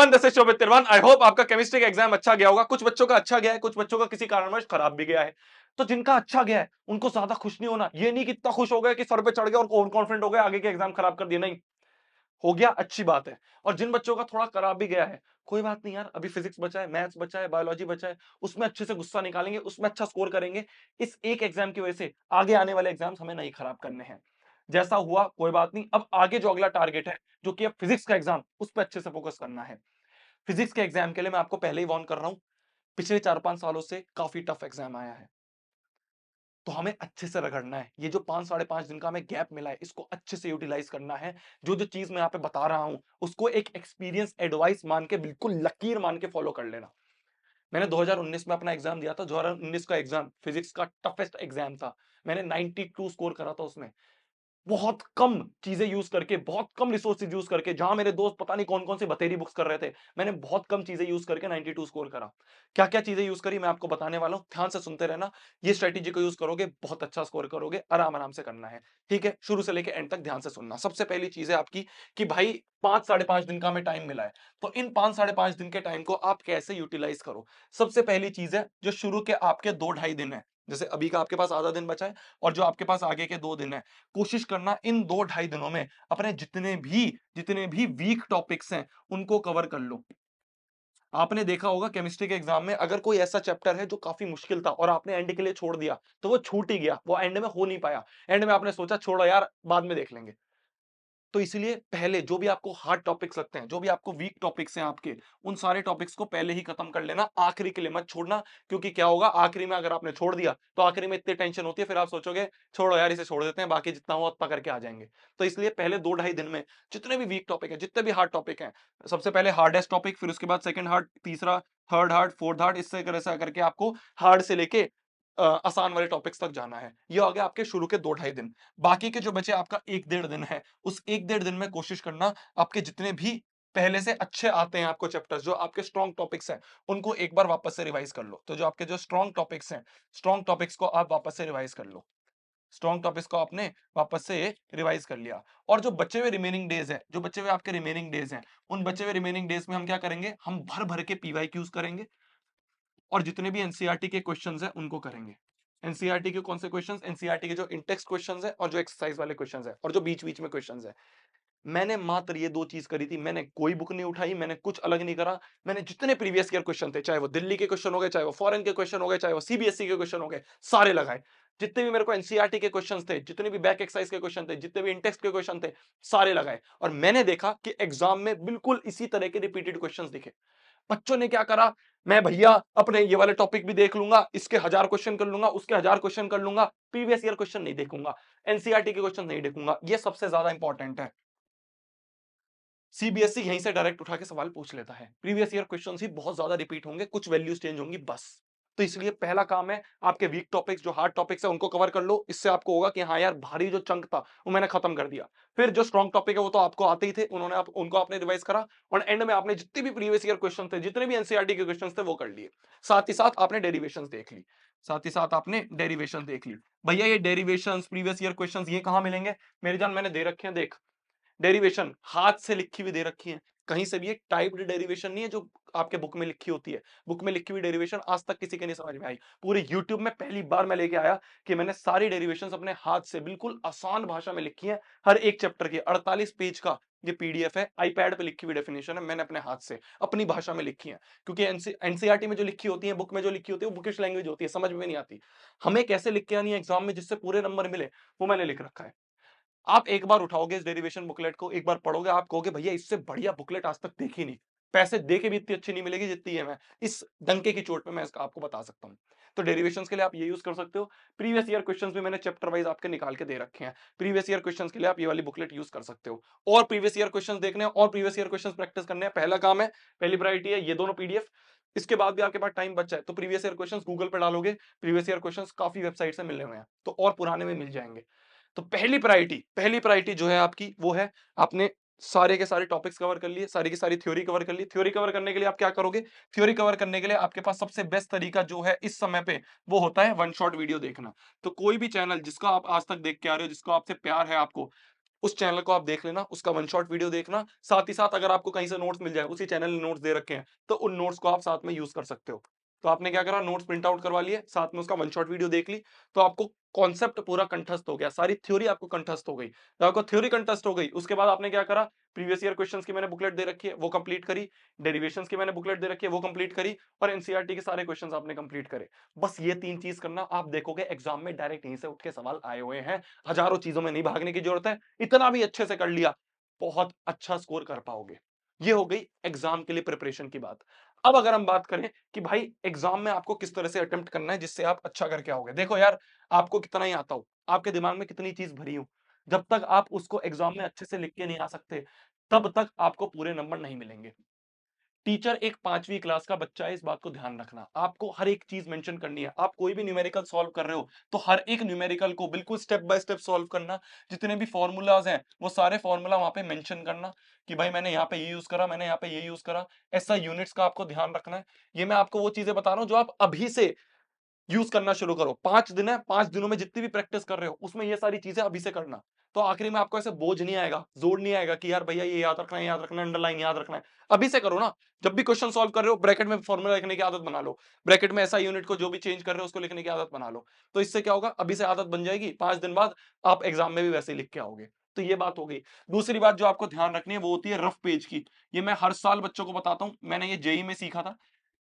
Everyone, this is Shobhit Tirwan. I hope आपका chemistry का exam अच्छा गया होगा। कुछ बच्चों का अच्छा गया है, कुछ बच्चों का किसी कारणवश खराब भी गया है। तो जिनका अच्छा गया है उनको ज्यादा खुश नहीं होना। ये नहीं कि इतना खुश हो गए कि सर पे चढ़ गए और ओवर कॉन्फिडेंट हो गए, आगे के एग्जाम खराब कर दिए। नहीं, हो गया अच्छी बात है। और जिन बच्चों का थोड़ा खराब भी गया है, कोई बात नहीं यार, अभी फिजिक्स बचा है, मैथ्स बचा है, बायोलॉजी बचा है, उसमें अच्छे से गुस्सा निकालेंगे, उसमें अच्छा स्कोर करेंगे। इस एक एग्जाम की वजह से आगे आने वाले एग्जाम्स हमें नहीं खराब करने हैं। जैसा हुआ कोई बात नहीं, अब आगे जो अगला टारगेट है, जो कि अब फिजिक्स का एग्जाम, उस पर अच्छे से फोकस करना है। फिजिक्स के एग्जाम के लिए मैं आपको पहले ही वार्न कर रहा हूं, पिछले 4-5 सालों से काफी टफ एग्जाम आया है। तो हमें अच्छे से रगड़ना है। ये जो 5 साढ़े 5 दिन का हमें गैप मिला है, इसको अच्छे से यूटिलाइज करना है। जो चीज मैं यहाँ पे बता रहा हूं, उसको एक एक्सपीरियंस एडवाइस मान के, बिल्कुल लकीर मान के फॉलो कर लेना। मैंने 2019 में अपना एग्जाम दिया था। 2019 का एग्जाम फिजिक्स का टफेस्ट एग्जाम था। मैंने 92 स्कोर करा था उसमें। बहुत कम चीजें यूज करके, बहुत कम रिसोर्सेज यूज करके, जहां मेरे दोस्त पता नहीं कौन कौन से बतेरी बुक्स कर रहे थे, मैंने बहुत कम चीजें यूज करके 92 स्कोर करा। क्या क्या चीजें यूज करी मैं आपको बताने वाला हूं, ध्यान से सुनते रहना। ये स्ट्रेटेजी को यूज करोगे, बहुत अच्छा स्कोर करोगे। आराम आराम से करना है, ठीक है? शुरू से लेकर एंड तक ध्यान से सुनना। सबसे पहली चीज है आपकी कि भाई 5 साढ़े 5 दिन का हमें टाइम मिला है, तो इन 5 साढ़े 5 दिन के टाइम को आप कैसे यूटिलाइज करो। सबसे पहली चीज है, जो शुरू के आपके 2-2.5 दिन है, जैसे अभी का आपके पास आधा दिन बचा है और जो आपके पास आगे के 2 दिन है, कोशिश करना इन 2-2.5 दिनों में अपने जितने भी वीक टॉपिक्स हैं उनको कवर कर लो। आपने देखा होगा केमिस्ट्री के एग्जाम में, अगर कोई ऐसा चैप्टर है जो काफी मुश्किल था और आपने एंड के लिए छोड़ दिया, तो वो छूट ही गया, वो एंड में हो नहीं पाया। एंड में आपने सोचा छोड़ो यार, बाद में देख लेंगे। तो इसलिए पहले जो भी आपको हार्ड टॉपिक्स लगते हैं, जो भी आपको वीक टॉपिक्स हैं आपके, उन सारे टॉपिक्स को पहले ही खत्म कर लेना, आखिरी के लिए मत छोड़ना। क्योंकि क्या होगा, आखिरी में अगर आपने छोड़ दिया तो आखिरी में इतनी टेंशन होती है, फिर आप सोचोगे छोड़ो यार, इसे छोड़ देते हैं, बाकी जितना हुआ उतना करके आ जाएंगे। तो इसलिए पहले 2-2.5 दिन में जितने भी वीक टॉपिक है, जितने भी हार्ड टॉपिक हैं, सबसे पहले हार्डेस्ट टॉपिक, फिर उसके बाद सेकंड हार्ड, तीसरा थर्ड हार्ड, फोर्थ हार्ड, इससे ऐसा करके आपको हार्ड से लेके आसान वाले टॉपिक्स तक जाना है। ये आ गया आपके शुरू के 2-2.5 दिन। बाकी के जो बचे आपका 1-1.5 दिन है, उस 1-1.5 दिन में कोशिश करना, आपके जितने भी पहले से अच्छे आते हैं आपको चैप्टर्स, जो आपके स्ट्रॉन्ग टॉपिक्स हैं, उनको एक बार वापस से रिवाइज कर लो। तो जो आपके जो स्ट्रॉन्ग टॉपिक्स हैं, स्ट्रॉन्ग टॉपिक्स को आप वापस से रिवाइज कर लो। स्ट्रॉन्ग टॉपिक्स को आपने वापस से रिवाइज कर लिया। और जो बचे हुए रिमेनिंग डेज है, जो बचे हुए आपके रिमेनिंग डेज हैं, उन बचे हुए रिमेनिंग डेज में हम क्या करेंगे, हम भर भर के पीवाईक्यूज करेंगे और जितने भी एनसीईआरटी के क्वेश्चंस हैं उनको करेंगे। एनसीईआरटी के कौन से क्वेश्चंस? एनसीईआरटी के जो इंटेक्स्ट क्वेश्चंस हैं और जो एक्सरसाइज वाले क्वेश्चंस हैं और जो बीच बीच में क्वेश्चंस हैं। मैंने मात्र ये दो चीज करी थी। मैंने कोई बुक नहीं उठाई, मैंने कुछ अलग नहीं करा। मैंने जितने प्रीवियस ईयर क्वेश्चन थे, चाहे वो दिल्ली के क्वेश्चन हो गए, चाहे वो फॉरेन के क्वेश्चन हो गए, चाहे वो सीबीएसई के क्वेश्चन हो गए, सारे लगाए। जितने भी मेरे को एनसीईआरटी के क्वेश्चंस थे, जितने भी बैक एक्सरसाइज के क्वेश्चन थे, जितने भी इंटेक्स्ट के क्वेश्चन थे, सारे लगाए। और मैंने देखा कि एग्जाम में बिल्कुल इसी तरह के रिपीटेड क्वेश्चंस दिखे। बच्चों ने क्या करा, मैं भैया अपने ये वाले टॉपिक भी देख लूंगा, इसके 1000 क्वेश्चन कर लूंगा, उसके 1000 क्वेश्चन कर लूंगा, प्रीवियस ईयर क्वेश्चन नहीं देखूंगा, एनसीईआरटी के क्वेश्चन नहीं देखूंगा। ये सबसे ज्यादा इंपॉर्टेंट है। सीबीएसई यहीं से डायरेक्ट उठा के सवाल पूछ लेता है। प्रीवियस ईयर क्वेश्चंस ही बहुत ज्यादा रिपीट होंगे, कुछ वैल्यूज चेंज होंगी बस। तो इसलिए पहला काम है, आपके वीक टॉपिक्स, जो हार्ड टॉपिक्स है, उनको कवर कर लो। इससे आपको होगा कि हाँ यार, भारी जो चंक था वो मैंने खत्म कर दिया। फिर जो स्ट्रॉन्ग टॉपिक है वो तो आपको आते ही थे, उनको आपने रिवाइज करा और एंड में आपने जितने भी प्रीवियस ईयर क्वेश्चन थे, जितने भी एनसीईआरटी के क्वेश्चन थे, वो कर लिए। साथ ही साथ आपने डेरिवेशंस देख ली। साथ ही साथ आपने डेरिवेशन देख ली। भैया ये डेरिवेशंस, प्रीवियस ईयर क्वेश्चंस, ये कहां मिलेंगे? मेरी जान, मैंने दे रखे हैं, देख। डेरिवेशन हाथ से लिखी हुई दे रखी है, कहीं से भी। एक टाइप्ड डेरिवेशन नहीं है जो आपके बुक में लिखी होती है। बुक में लिखी हुई डेरिवेशन आज तक किसी के नहीं समझ में आई। पूरे यूट्यूब में पहली बार मैं लेके आया कि मैंने सारी डेरिवेशंस अपने हाथ से बिल्कुल आसान भाषा में लिखी है। हर एक चैप्टर की 48 पेज का ये पीडीएफ है, आईपैड पे लिखी हुई डेफिनेशन है, मैंने अपने हाथ से अपनी भाषा में लिखी है। क्योंकि एनसीईआरटी में जो लिखी होती है, बुक में जो लिखी होती है, वो बुकिश लैंग्वेज होती है, समझ में नहीं आती। हमें कैसे लिख के आनी है एग्जाम में जिससे पूरे नंबर मिले, वो मैंने लिख रखा है। आप एक बार उठाओगे इस डेरिवेशन बुकलेट को, एक बार पढ़ोगे, आप कहोगे भैया इससे बढ़िया बुकलेट आज तक देखी नहीं। पैसे दे के भी इतनी अच्छी नहीं मिलेगी जितनी है। मैं इस डंके की चोट पे मैं इसका आपको बता सकता हूँ। तो डेरिवेशंस के लिए आप ये यूज कर सकते हो। प्रीवियस ईयर क्वेश्चंस भी मैंने चैप्टर वाइज आपके निकाल के दे रखे हैं। प्रीवियस ईयर क्वेश्चंस के लिए आप ये वाली बुकलेट यूज कर सकते हो। और प्रीवियस ईयर क्वेश्चंस देखने हैं और प्रीवियस ईयर क्वेश्चंस प्रैक्टिस करने हैं, पहला काम है, पहली प्रायोरिटी है ये दोनों पीडीएफ। इसके बाद भी आपके पास टाइम बचा है तो प्रीवियस ईयर क्वेश्चंस गूगल पे डालोगे, प्रीवियस ईयर क्वेश्चंस काफी वेबसाइट से मिलने हुए हैं, तो और पुराने में मिल जाएंगे। तो पहली प्रायोरिटी जो है आपकी, वो है आपने सारे के सारे टॉपिक्स कवर कर लिए, सारी की सारी थ्योरी कवर कर ली। थ्योरी कवर करने के लिए आप क्या करोगे? थ्योरी कवर करने के लिए आपके पास सबसे बेस्ट तरीका जो है इस समय पे, वो होता है वन शॉट वीडियो देखना। तो कोई भी चैनल जिसका आप आज तक देख के आ रहे हो, जिसको आपसे प्यार है आपको, उस चैनल को आप देख लेना, उसका वन शॉट वीडियो देखना, साथ ही साथ अगर आपको कहीं से नोट्स मिल जाए, उसी चैनल ने नोट्स दे रखे हैं, तो उन नोट्स को आप साथ में यूज़ कर सकते हो। तो आपने क्या करा, नोट्स प्रिंट आउट करवा लिए, साथ में उसका वन शॉट वीडियो देख ली, तो आपको कॉन्सेप्ट पूरा कंठस्थ हो गया, सारी थ्योरी आपको कंठस्थ हो गई। जब आपको थ्योरी कंठस्थ हो गई, उसके बाद आपने क्या करा, प्रीवियस ईयर क्वेश्चंस की मैंने बुकलेट दे रखी है, वो कंप्लीट करी, डेरिवेशंस की मैंने बुकलेट दे रखी है, वो कंप्लीट करी और एनसीईआरटी के सारे क्वेश्चंस आपने कंप्लीट करे। बस ये 3 चीज़ करना, आप देखोगे एग्ज़ाम में डायरेक्ट यहीं से उठ के सवाल आए हुए हैं। हज़ारों चीज़ों में नहीं भागने की ज़रूरत है, इतना भी अच्छे से कर लिया, बहुत अच्छा स्कोर कर पाओगे। ये हो गई एग्ज़ाम के लिए प्रिपरेशन की बात। अब अगर हम बात करें कि भाई एग्ज़ाम में आपको किस तरह से अटेम्प्ट करना है जिससे आप अच्छा करके आओगे। देखो यार, आपको कितना ही आता हो, आपके दिमाग में कितनी चीज़ भरी हो, जब तक आप उसको एग्ज़ाम में अच्छे से लिख के नहीं आ सकते, तब तक आपको पूरे नंबर नहीं मिलेंगे। टीचर एक 5वीं क्लास का बच्चा है, इस बात को ध्यान रखना। आपको हर एक चीज़ मेंशन करनी है। आप कोई भी न्यूमेरिकल सॉल्व कर रहे हो, तो हर एक न्यूमेरिकल को बिल्कुल स्टेप बाय स्टेप सॉल्व करना। जितने भी फ़ॉर्मूलाज़ हैं, वो सारे फ़ॉर्मूला वहाँ पे मेंशन करना कि भाई मैंने यहाँ पे ये यूज़ करा, मैंने यहाँ पे ये यूज़ करा। ऐसा यूनिट्स का आपको ध्यान रखना है। ये मैं आपको वो चीज़ें बता रहा हूँ जो आप अभी से यूज़ करना शुरू करो। 5 दिन है, 5 दिनों में जितनी भी प्रैक्टिस कर रहे हो, उसमें ये सारी चीज़ें अभी से करना। तो आखिरी में आपको ऐसे बोझ नहीं आएगा, जोर नहीं आएगा कि यार भैया ये याद रखना है, अंडरलाइन याद रखना है। अभी से करो ना। जब भी क्वेश्चन सॉल्व कर रहे हो, ब्रैकेट में फॉर्मूला लिखने की आदत बना लो। ब्रैकेट में एसआई यूनिट को जो भी चेंज कर रहे हो, उसको लिखने की आदत बना लो। तो इससे क्या होगा, अभी से आदत बन जाएगी, 5 दिन बाद आप एग्ज़ाम में भी वैसे ही लिख के आओगे। तो ये बात हो गई। दूसरी बात जो आपको ध्यान रखनी है, वो होती है रफ पेज की। ये मैं हर साल बच्चों को बताता हूँ। मैंने ये जेईई में सीखा था।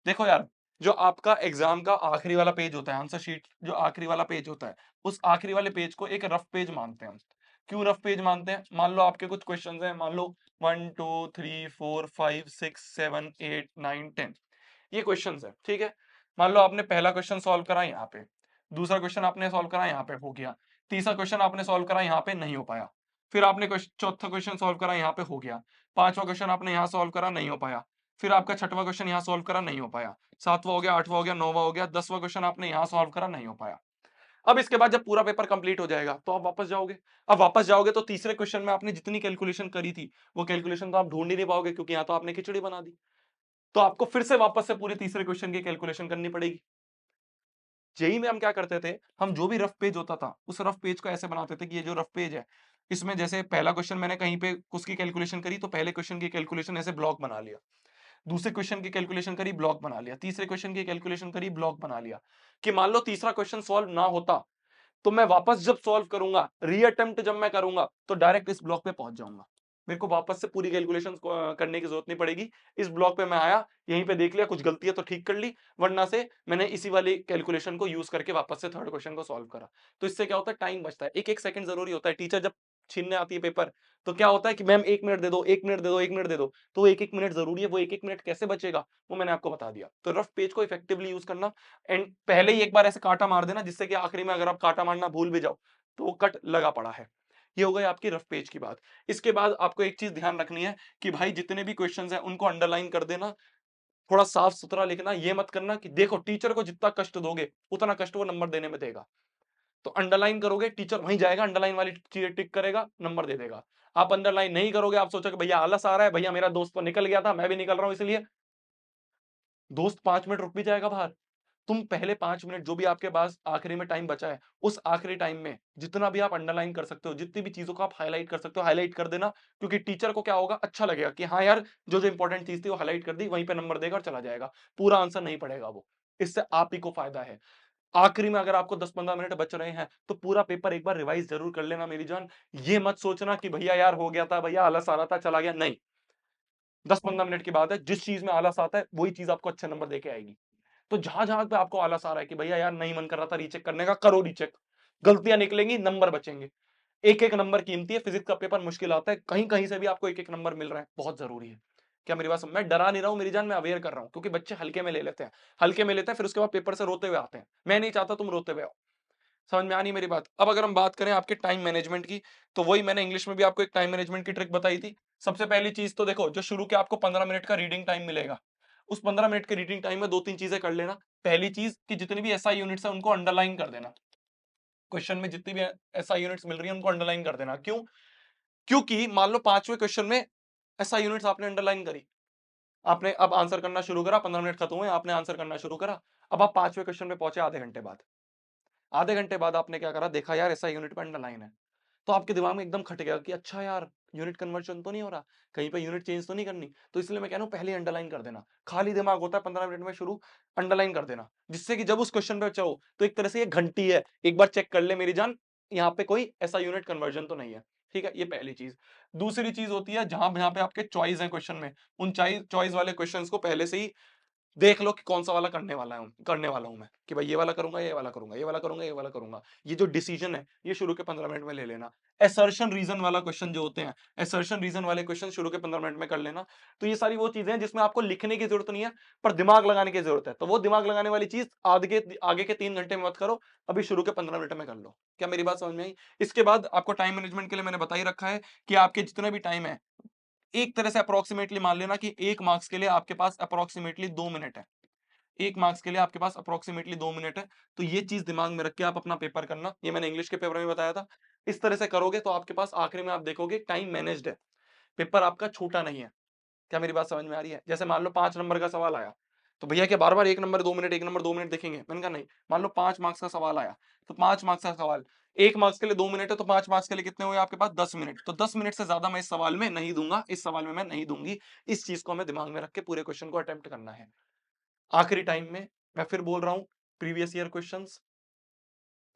देखो यार, जो आपका एग्जाम का आखिरी वाला पेज होता है, आंसर शीट जो आखिरी वाला पेज होता है, उस आखिरी वाले पेज को एक रफ पेज मानते हैं हम। क्यों रफ पेज मानते हैं? मान लो आपके कुछ क्वेश्चंस हैं, मान लो 1 2 3 4 5 6 7 8 9 10 ये क्वेश्चंस हैं, ठीक है? मान लो आपने पहला क्वेश्चन सॉल्व करा यहाँ पे, दूसरा क्वेश्चन आपने सॉल्व करा यहाँ पे, हो गया। तीसरा क्वेश्चन आपने सॉल्व करा यहाँ पे, नहीं हो पाया। फिर आपने चौथा क्वेश्चन सॉल्व करा यहाँ पे, हो गया। पांचवा क्वेश्चन आपने यहाँ सॉल्व करा, नहीं हो पाया। फिर आपका छठवां क्वेश्चन यहाँ सॉल्व करा, नहीं हो पाया। सातवां हो गया, आठवां हो गया, नौवां हो गया, 10वां क्वेश्चन आपने यहाँ सॉल्व करा, नहीं हो पाया। अब इसके बाद जब पूरा पेपर कंप्लीट हो जाएगा, तो आप वापस जाओगे। अब वापस जाओगे तो तीसरे क्वेश्चन में आपने जितनी कैलकुलेशन करी थी, वो कैलकुलेशन तो आप ढूंढ ही नहीं पाओगे, क्योंकि यहाँ तो आपने खिचड़ी बना दी। तो आपको फिर से वापस से पूरे तीसरे क्वेश्चन की कैलकुलेशन करनी पड़ेगी। जेईई में हम क्या करते थे, हम जो भी रफ पेज होता था, उस रफ पेज को ऐसे बनाते थे कि ये जो रफ पेज है, इसमें जैसे पहला क्वेश्चन मैंने कहीं पे उसकी कैलकुलेशन करी, तो पहले क्वेश्चन की कैलकुलेशन ऐसे ब्लॉक बना लिया। दूसरे क्वेश्चन की कैलकुलेशन करी, ब्लॉक बना लिया। तीसरे क्वेश्चन की कैलकुलेशन करी, ब्लॉक बना लिया। कि मान लो तीसरा क्वेश्चन सॉल्व ना होता, तो मैं वापस जब सॉल्व करूंगा, रीअटेम्प्ट जब मैं करूंगा, तो डायरेक्ट इस ब्लॉक पे पहुंच जाऊंगा। मेरे को वापस से पूरी कैलकुलेशन करने की जरूरत नहीं पड़ेगी। इस ब्लॉक पे मैं आया, यहीं पे देख लिया, कुछ गलती है तो ठीक कर ली, वरना से मैंने इसी वाली कैलकुलेशन को यूज करके वापस से थर्ड क्वेश्चन को सॉल्व करा। तो इससे क्या होता है, टाइम बचता है। एक एक सेकंड जरूरी होता है। टीचर जब छीनने आती है पेपर, तो क्या होता है कि मैम 1 मिनट दे दो, 1 मिनट दे दो, 1 मिनट दे दो। तो 1 1 मिनट जरूरी है। वो 1 1 मिनट कैसे बचेगा, वो मैंने आपको बता दिया। तो रफ पेज को इफेक्टिवली यूज करना, एंड पहले ही एक बार ऐसे कांटा मार देना, जिससे कि आखिरी में अगर आप कांटा मारना भूल भी जाओ, तो वो कट लगा पड़ा है। ये हो गई आपकी रफ पेज की बात। इसके बाद आपको एक चीज ध्यान रखनी है कि भाई जितने भी क्वेश्चंस हैं, उनको अंडरलाइन कर देना। थोड़ा साफ सुथरा लिखना। ये मत करना कि देखो टीचर को जितना कष्ट दोगे, उतना कष्ट वो नंबर देने में देगा। तो अंडरलाइन करोगे, टीचर वहीं जाएगा, अंडरलाइन वाली चीजें टिक करेगा, नंबर दे देगा। आप अंडरलाइन नहीं करोगे, आप सोचोगे भैया आलस आ रहा है, भैया मेरा दोस्त तो निकल गया था, मैं भी निकल रहा हूं, इसलिए दोस्त 5 मिनट रुक भी जाएगा बाहर। तुम पहले 5 मिनट जो भी आपके पास आखिरी में टाइम बचा है, उस आखिरी टाइम में जितना भी आप अंडरलाइन कर सकते हो, जितनी भी चीजों को आप हाईलाइट कर सकते हो, हाईलाइट कर देना। क्योंकि टीचर को क्या होगा, अच्छा लगेगा कि हाँ यार, जो जो इंपॉर्टेंट चीज थी वो हाईलाइट कर दी, वहीं पे नंबर देगा और चला जाएगा। पूरा आंसर नहीं पड़ेगा वो। इससे आप ही को फायदा है। आखिरी में अगर आपको 10-15 मिनट बच रहे हैं, तो पूरा पेपर एक बार रिवाइज जरूर कर लेना मेरी जान। ये मत सोचना कि भैया यार हो गया था, भैया आलस आ रहा था, चला गया। नहीं, 10-15 मिनट की बात है। जिस चीज में आलस आता है, वही चीज आपको अच्छे नंबर देके आएगी। तो जहां-जहां पे आपको आलस आ रहा है कि भैया यार नहीं मन कर रहा था रीचेक करने का, करो रीचेक। गलतियां निकलेंगी, नंबर बचेंगे। एक-एक नंबर कीमती है। फिजिक्स का पेपर मुश्किल आता है, कहीं-कहीं से भी आपको एक-एक नंबर मिल रहा है, बहुत जरूरी है। क्या मेरी बात मैं डरा नहीं रहा हूं मेरी जान, मैं अवेयर कर रहा हूं, क्योंकि बच्चे हल्के में ले लेते हैं। हल्के में लेते हैं, फिर उसके बाद पेपर से रोते हुए आते हैं। मैं नहीं चाहता तुम रोते हुए आओ। समझ में आ नहीं मेरी बात? अब अगर हम बात करें आपके टाइम मैनेजमेंट की, तो वही मैंने इंग्लिश में भी आपको एक टाइम मैनेजमेंट की ट्रिक बताई थी। सबसे पहली चीज़ तो देखो, जो शुरू के आपको 15 मिनट का रीडिंग टाइम मिलेगा, उस 15 मिनट के रीडिंग टाइम में 2-3 चीज़ें कर लेना। पहली चीज़ कि जितनी भी एसआई यूनिट्स हैं, उनको अंडरलाइन कर देना। क्वेश्चन में जितनी भी एसआई यूनिट्स मिल रही हैं, उनको अंडरलाइन कर देना। क्यों? क्योंकि मान लो 5वें क्वेश्चन में एसआई यूनिट्स आपने अंडरलाइन करी। आपने अब आंसर करना शुरू करा, 15 मिनट खत्म हुए, आपने आंसर करना शुरू करा। अब आप 5वें क्वेश्चन पे पहुंचे आधे घंटे बाद। आधे घंटे बाद आपने क्या करा, देखा यार एसआई यूनिट पे अंडरलाइन है। तो आपके दिमाग में एकदम खटेगा कि अच्छा यार, यूनिट कन्वर्जन तो नहीं हो रहा, कहीं पे यूनिट चेंज तो नहीं करनी। तो इसलिए मैं कह रहा हूँ पहले अंडरलाइन कर देना। खाली दिमाग होता है 15 मिनट में शुरू, अंडरलाइन कर देना। जिससे कि जब उस क्वेश्चन पे जाओ तो एक तरह से ये घंटी है, एक बार चेक कर ले मेरी जान, यहाँ पे कोई ऐसा यूनिट कन्वर्जन तो नहीं है। ठीक है? ये पहली चीज़। दूसरी चीज़ होती है जहाँ जहाँ पे आपके चॉइस है क्वेश्चन में, उन चॉइस वाले क्वेश्चन्स को पहले से ही देख लो कि कौन-सा वाला करने वाला हूँ मैं, कि भाई ये वाला करूँगा, ये वाला करूँगा, ये वाला करूँगा, ये वाला करूँगा। ये जो डिसीजन है, ये शुरू के 15 मिनट में ले लेना। असर्शन रीज़न वाला क्वेश्चन जो होते हैं, असर्शन रीज़न वाले क्वेश्चन शुरू के 15 मिनट में कर लेना। तो ये सारी वो चीज़ें हैं जिसमें आपको लिखने की ज़रूरत नहीं है, पर दिमाग लगाने की ज़रूरत है। तो वो दिमाग लगाने वाली चीज़ आगे के 3 घंटे में मत करो, अभी शुरू के 15 मिनट में कर लो। क्या मेरी बात समझ में आई? इसके बाद आपको टाइम मैनेजमेंट के लिए मैंने बता ही रखा है कि आपके जितने भी टाइम है, एक तरह से अप्रॉक्सिमेटली मान लेना कि 1 मार्क्स के लिए आपके पास अप्रॉक्सिमेटली 2 मिनट है। 1 मार्क्स के लिए आपके पास अप्रॉक्सिमेटली 2 मिनट है। तो ये चीज़ दिमाग में रख के आप अपना पेपर करना। ये मैंने इंग्लिश के पेपर में बताया था। इस तरह से करोगे तो आपके पास आखिरी में आप देखोगे टाइम मैनेज्ड है। पेपर आपका छोटा नहीं है। क्या मेरी बात समझ में आ रही है? जैसे मान लो 5 नंबर का सवाल आया, तो भैया क्या बार-बार 1 नंबर 2 मिनट, 1 नंबर 2 मिनट देखेंगे? मैंने कहा नहीं। मान लो 5 मार्क्स का सवाल आया, तो 5 मार्क्स का सवाल, 1 मार्क्स के लिए 2 मिनट है, तो 5 मार्क्स के लिए कितने हुए आपके पास? 10 मिनट। तो 10 मिनट से ज़्यादा मैं इस सवाल में नहीं दूँगा, इस सवाल में मैं नहीं दूँगी। इस चीज़ को हमें दिमाग में रख के पूरे क्वेश्चन को अटेम्प्ट करना है। आखिरी टाइम में मैं फिर बोल रहा हूँ, प्रीवियस ईयर क्वेश्चंस,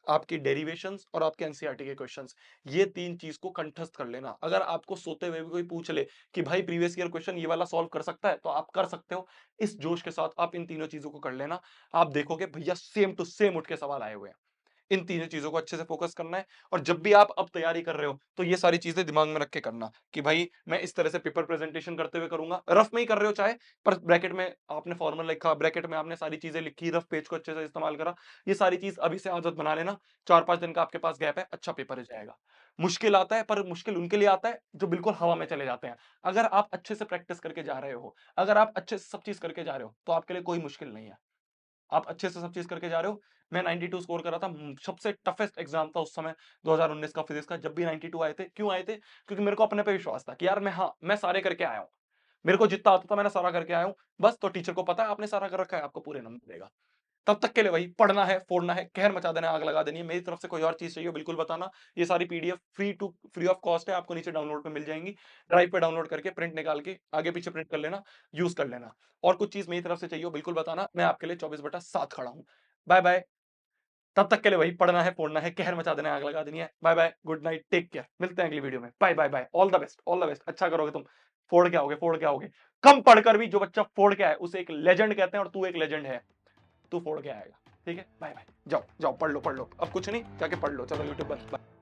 आपकी डेरिवेशंस और आपके एनसीईआरटी के क्वेश्चंस, ये 3 चीज़ को कंठस्थ कर लेना। अगर आपको सोते हुए भी कोई पूछ ले कि भाई प्रीवियस ईयर क्वेश्चन ये वाला सॉल्व कर सकता है, तो आप कर सकते हो। इस जोश के साथ आप इन तीनों चीज़ों को कर लेना। आप देखोगे भैया सेम टू सेम उठ के सवाल आए हुए हैं। इन तीनों चीज़ों को अच्छे से फ़ोकस करना है और जब भी आप अब तैयारी कर रहे हो, तो ये सारी चीज़ें दिमाग में रख के करना कि भाई मैं इस तरह से पेपर प्रेज़ेंटेशन करते हुए करूँगा। रफ़ में ही कर रहे हो चाहे, पर ब्रैकेट में आपने फ़ॉर्मूला लिखा, ब्रैकेट में आपने सारी चीज़ें लिखी, रफ़ पेज को अच्छे से इस्तेमाल करा। ये सारी चीज़ अभी से आदत बना लेना। 4-5 दिन का आपके पास गैप है, अच्छा पेपर हो जाएगा। मुश्किल आता है, पर मुश्किल उनके लिए आता है जो बिल्कुल हवा में चले जाते हैं। अगर आप अच्छे से प्रैक्टिस करके जा रहे हो, अगर आप अच्छे से सब चीज़ करके जा रहे हो, तो आपके लिए कोई मुश्किल नहीं है। आप अच्छे से सब चीज़ करके जा रहे हो। मैं 92 स्कोर कर रहा था। सबसे टफेस्ट एग्ज़ाम था उस समय 2019 का फिज़िक्स का। जब भी 92 आए थे, क्यों आए थे? क्योंकि मेरे को अपने पे विश्वास था कि यार मैं सारे करके आया हूँ। मेरे को जितना आता था मैंने सारा करके आया हूँ। बस तो टीचर को पता है आपने सारा कर रखा है, आपको पूरे नंबर देगा। तब तक के लिए वही पढ़ना है, फोड़ना है, कहर मचा देना है, आग लगा देनी है। मेरी तरफ से कोई और चीज़ चाहिए हो बिल्कुल बताना। ये सारी पीडीएफ फ्री ऑफ कॉस्ट है, आपको नीचे डाउनलोड पे मिल जाएँगी। ड्राइव पे डाउनलोड करके प्रिंट निकाल के आगे-पीछे प्रिंट कर लेना, यूज़ कर लेना। और कुछ चीज़ मेरी तरफ से चाहिए हो बिल्कुल बताना, मैं आपके लिए 24/7 खड़ा हूँ। बाय-बाय। तब तक के लिए वही पढ़ना है, फोड़ना है, कहर मचा देना है, आग लगा देनी है। Bye bye, good night, take care. मिलते हैं अगली वीडियो में। Bye, bye, bye. All the best, all the best. अच्छा करोगे तुम। फोड़ के आओगे, फोड़ के आओगे। कम पढ़कर भी जो बच्चा फोड़ के आए, उसे एक लेजेंड कहते हैं और तू एक लेजेंड है। तू फोड़ के आएगा। ठीक है? बाय-बाय। जाओ, जाओ पढ़ लो, पढ़ लो। अब कुछ नहीं, जाके पढ़ लो। चलो यूट्यूब बंद। बाय।